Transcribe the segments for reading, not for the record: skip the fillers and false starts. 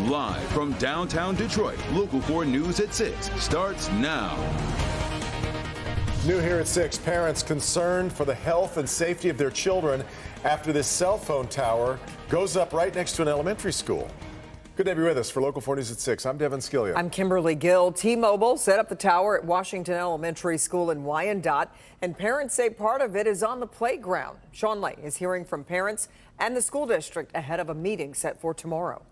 Live from downtown Detroit, Local 4 News at 6 starts now. New here at 6, parents concerned for the health and safety of their children after this cell phone tower goes up right next to an elementary school. Good to have you with us for Local 4 News at 6. I'm Devin Scalia. I'm Kimberly Gill. T-Mobile set up the tower at Washington Elementary School in Wyandotte, and parents say part of it is on the playground. Sean Lay is hearing from parents and the school district ahead of a meeting set for tomorrow.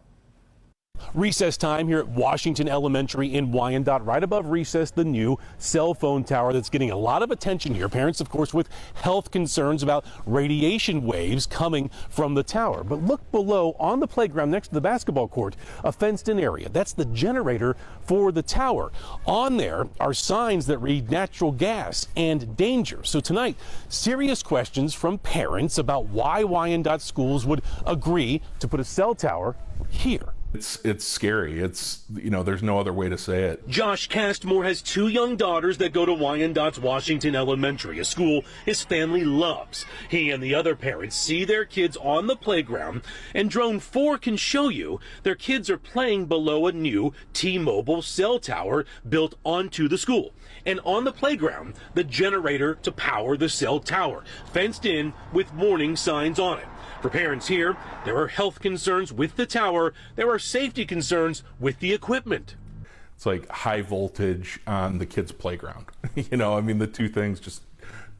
Recess time here at Washington Elementary in Wyandotte. Right above recess, the new cell phone tower that's getting a lot of attention here. Parents, of course, with health concerns about radiation waves coming from the tower. But look below on the playground next to the basketball court, a fenced-in area. That's the generator for the tower. On there are signs that read natural gas and danger. So tonight, serious questions from parents about why Wyandotte schools would agree to put a cell tower here. It's scary. There's no other way to say it. Josh Castmore has two young daughters that go to Wyandotte's Washington Elementary, a school his family loves. He and the other parents see their kids on the playground, and Drone 4 can show you their kids are playing below a new T-Mobile cell tower built onto the school. And on the playground, the generator to power the cell tower, fenced in with warning signs on it. For parents here, there are health concerns with the tower. There are safety concerns with the equipment. It's like high voltage on the kids' playground. The two things just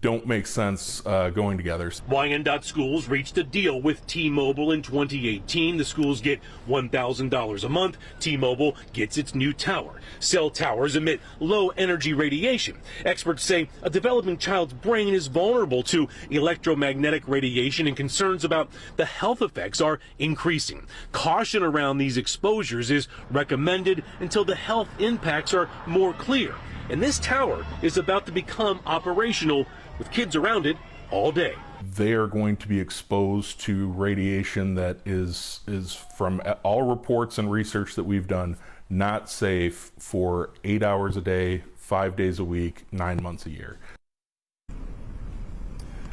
don't make sense going together. Wyandotte schools reached a deal with T-Mobile in 2018. The schools get $1,000 a month. T-Mobile gets its new tower. Cell towers emit low energy radiation. Experts say a developing child's brain is vulnerable to electromagnetic radiation, and concerns about the health effects are increasing. Caution around these exposures is recommended until the health impacts are more clear. And this tower is about to become operational with kids around it all day. They are going to be exposed to radiation that is from all reports and research that we've done, not safe for 8 hours a day, 5 days a week, 9 months a year.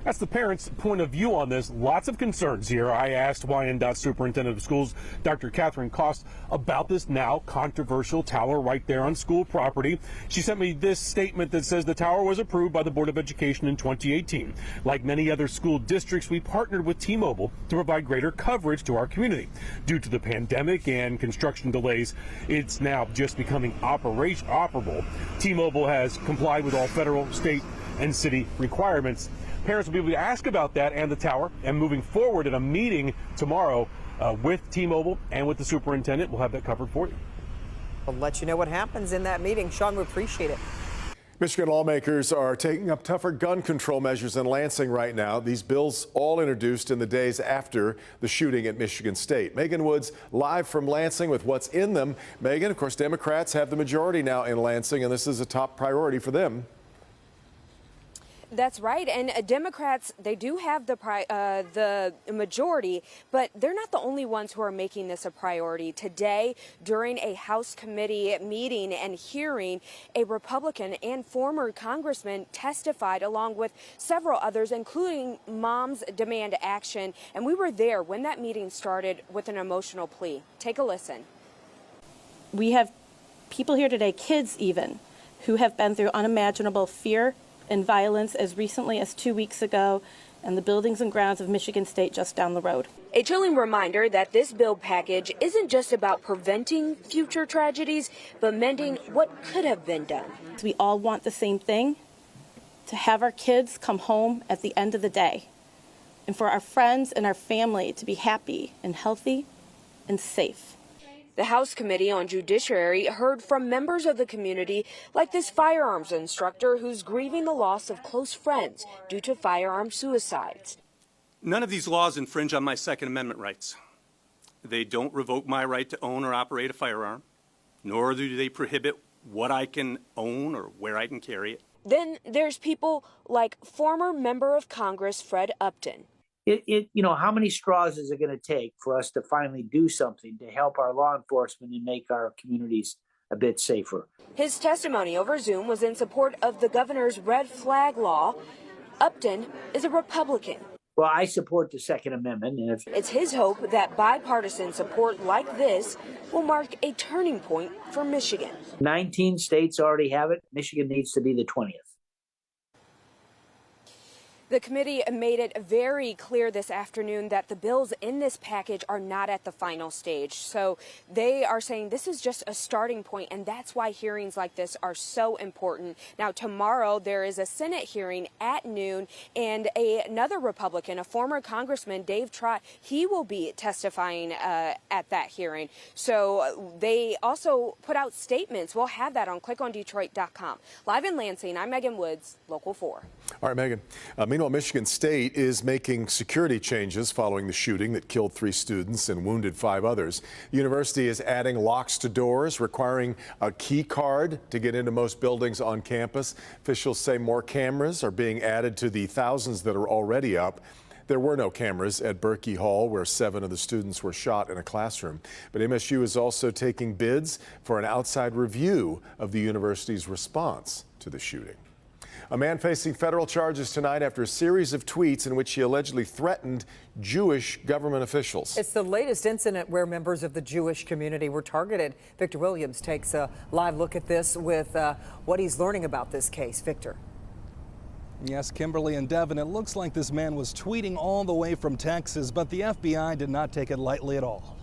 That's the parents' point of view on this. Lots of concerns here. I asked Wyandotte Superintendent of Schools, Dr. Catherine Cost, about this now controversial tower right there on school property. She sent me this statement that says the tower was approved by the Board of Education in 2018. Like many other school districts, we partnered with T-Mobile to provide greater coverage to our community. Due to the pandemic and construction delays, it's now just becoming operable. T-Mobile has complied with all federal, state, and city requirements. Parents will be able to ask about that and the tower, and moving forward in a meeting tomorrow with T-Mobile and with the superintendent. We'll have that covered for you. We'll let you know what happens in that meeting. Sean, we appreciate it. Michigan lawmakers are taking up tougher gun control measures in Lansing right now. These bills all introduced in the days after the shooting at Michigan State. Megan Woods live from Lansing with what's in them. Megan, of course, Democrats have the majority now in Lansing, and this is a top priority for them. That's right, and Democrats, they do have the majority, but they're not the only ones who are making this a priority. Today, during a House committee meeting and hearing, a Republican and former congressman testified along with several others, including Moms Demand Action, and we were there when that meeting started with an emotional plea. Take a listen. We have people here today, kids even, who have been through unimaginable fear and violence as recently as 2 weeks ago in the buildings and grounds of Michigan State just down the road. A chilling reminder that this bill package isn't just about preventing future tragedies, but mending what could have been done. We all want the same thing, to have our kids come home at the end of the day, and for our friends and our family to be happy and healthy and safe. The House Committee on Judiciary heard from members of the community, like this firearms instructor who's grieving the loss of close friends due to firearm suicides. None of these laws infringe on my Second Amendment rights. They don't revoke my right to own or operate a firearm, nor do they prohibit what I can own or where I can carry it. Then there's people like former member of Congress Fred Upton. How many straws is it going to take for us to finally do something to help our law enforcement and make our communities a bit safer? His testimony over Zoom was in support of the governor's red flag law. Upton is a Republican. Well, I support the Second Amendment. And It's his hope that bipartisan support like this will mark a turning point for Michigan. 19 states already have it. Michigan needs to be the 20th. The committee made it very clear this afternoon that the bills in this package are not at the final stage. So they are saying this is just a starting point, and that's why hearings like this are so important. Now, tomorrow there is a Senate hearing at noon, and another Republican, a former Congressman, Dave Trott, he will be testifying at that hearing. So they also put out statements. We'll have that on clickondetroit.com. Live in Lansing, I'm Megan Woods, Local 4. All right, Megan. Meanwhile, Michigan State is making security changes following the shooting that killed 3 students and wounded 5 others. The university is adding locks to doors, requiring a key card to get into most buildings on campus. Officials say more cameras are being added to the thousands that are already up. There were no cameras at Berkey Hall, where 7 of the students were shot in a classroom. But MSU is also taking bids for an outside review of the university's response to the shooting. A man facing federal charges tonight after a series of tweets in which he allegedly threatened Jewish government officials. It's the latest incident where members of the Jewish community were targeted. Victor Williams takes a live look at this with what he's learning about this case. Victor. Yes, Kimberly and Devin, it looks like this man was tweeting all the way from Texas, but the FBI did not take it lightly at all.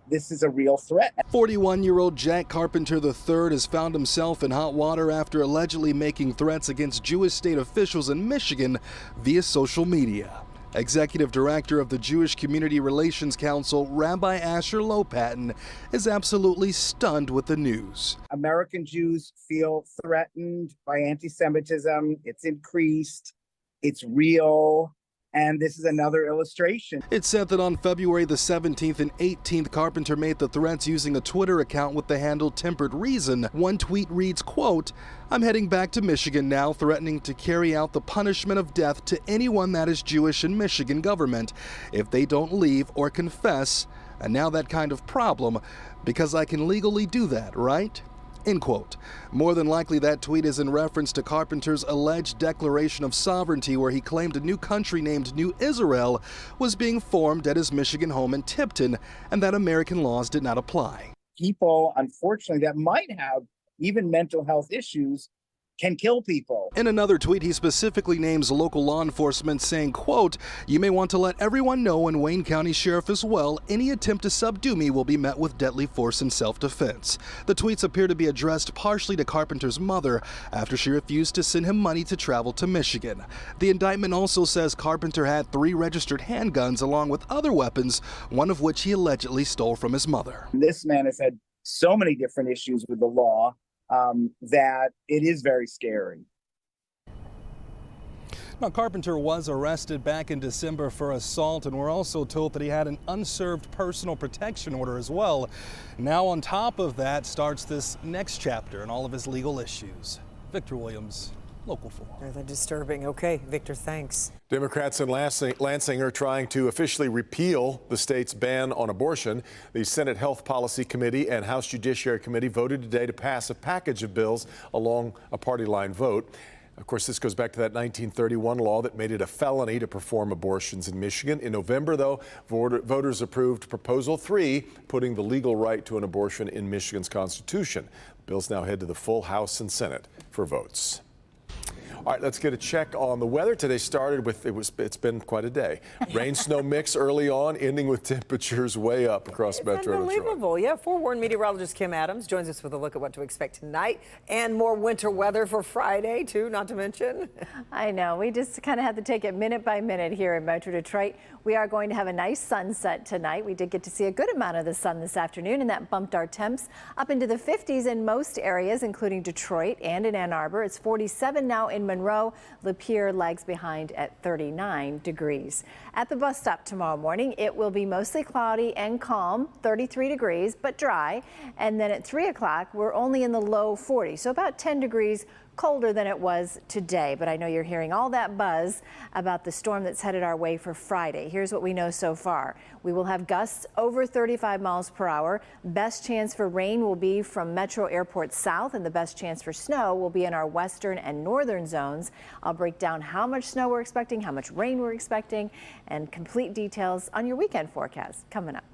This is a real threat. 41-year-old Jack Carpenter III has found himself in hot water after allegedly making threats against Jewish state officials in Michigan via social media. Executive Director of the Jewish Community Relations Council, Rabbi Asher Lopatin, is absolutely stunned with the news. American Jews feel threatened by anti-Semitism. It's increased. It's real. And this is another illustration. It's said that on February the 17th and 18th, Carpenter made the threats using a Twitter account with the handle Tempered Reason. One tweet reads, quote, "I'm heading back to Michigan now, threatening to carry out the punishment of death to anyone that is Jewish in Michigan government if they don't leave or confess. And now that kind of problem, because I can legally do that, right?" End quote. More than likely, that tweet is in reference to Carpenter's alleged declaration of sovereignty, where he claimed a new country named New Israel was being formed at his Michigan home in Tipton, and that American laws did not apply. People, unfortunately, that might have even mental health issues can kill people. In another tweet, he specifically names local law enforcement, saying, quote, "You may want to let everyone know, and Wayne County Sheriff as well, any attempt to subdue me will be met with deadly force and self-defense." The tweets appear to be addressed partially to Carpenter's mother after she refused to send him money to travel to Michigan. The indictment also says Carpenter had 3 registered handguns along with other weapons, one of which he allegedly stole from his mother. This man has had so many different issues with the law that it is very scary. Now, Carpenter was arrested back in December for assault, and we're also told that he had an unserved personal protection order as well. Now, on top of that, starts this next chapter in all of his legal issues. Victor Williams, Local 4. Really disturbing. Okay, Victor, thanks. Democrats in Lansing are trying to officially repeal the state's ban on abortion. The Senate Health Policy Committee and House Judiciary Committee voted today to pass a package of bills along a party line vote. Of course, this goes back to that 1931 law that made it a felony to perform abortions in Michigan. In November, though, voters approved Proposal 3, putting the legal right to an abortion in Michigan's Constitution. The bills now head to the full House and Senate for votes. All right, let's get a check on the weather. Today started with, it's been quite a day. Rain, snow mix early on, ending with temperatures way up across Metro Detroit. Unbelievable. Yeah, forewarned meteorologist Kim Adams joins us with a look at what to expect tonight and more winter weather for Friday, too, not to mention. I know. We just kind of had to take it minute by minute here in Metro Detroit. We are going to have a nice sunset tonight. We did get to see a good amount of the sun this afternoon, and that bumped our temps up into the 50s in most areas, including Detroit and in Ann Arbor. It's 47 now in Monroe. Lapeer lags behind at 39 degrees. At the bus stop tomorrow morning, it will be mostly cloudy and calm, 33 degrees, but dry. And then at 3 o'clock, we're only in the low 40s, so about 10 degrees colder than it was today. But I know you're hearing all that buzz about the storm that's headed our way for Friday. Here's what we know so far. We will have gusts over 35 miles per hour. Best chance for rain will be from Metro Airport south, and the best chance for snow will be in our western and northern zones. I'll break down how much snow we're expecting, how much rain we're expecting, and complete details on your weekend forecast coming up.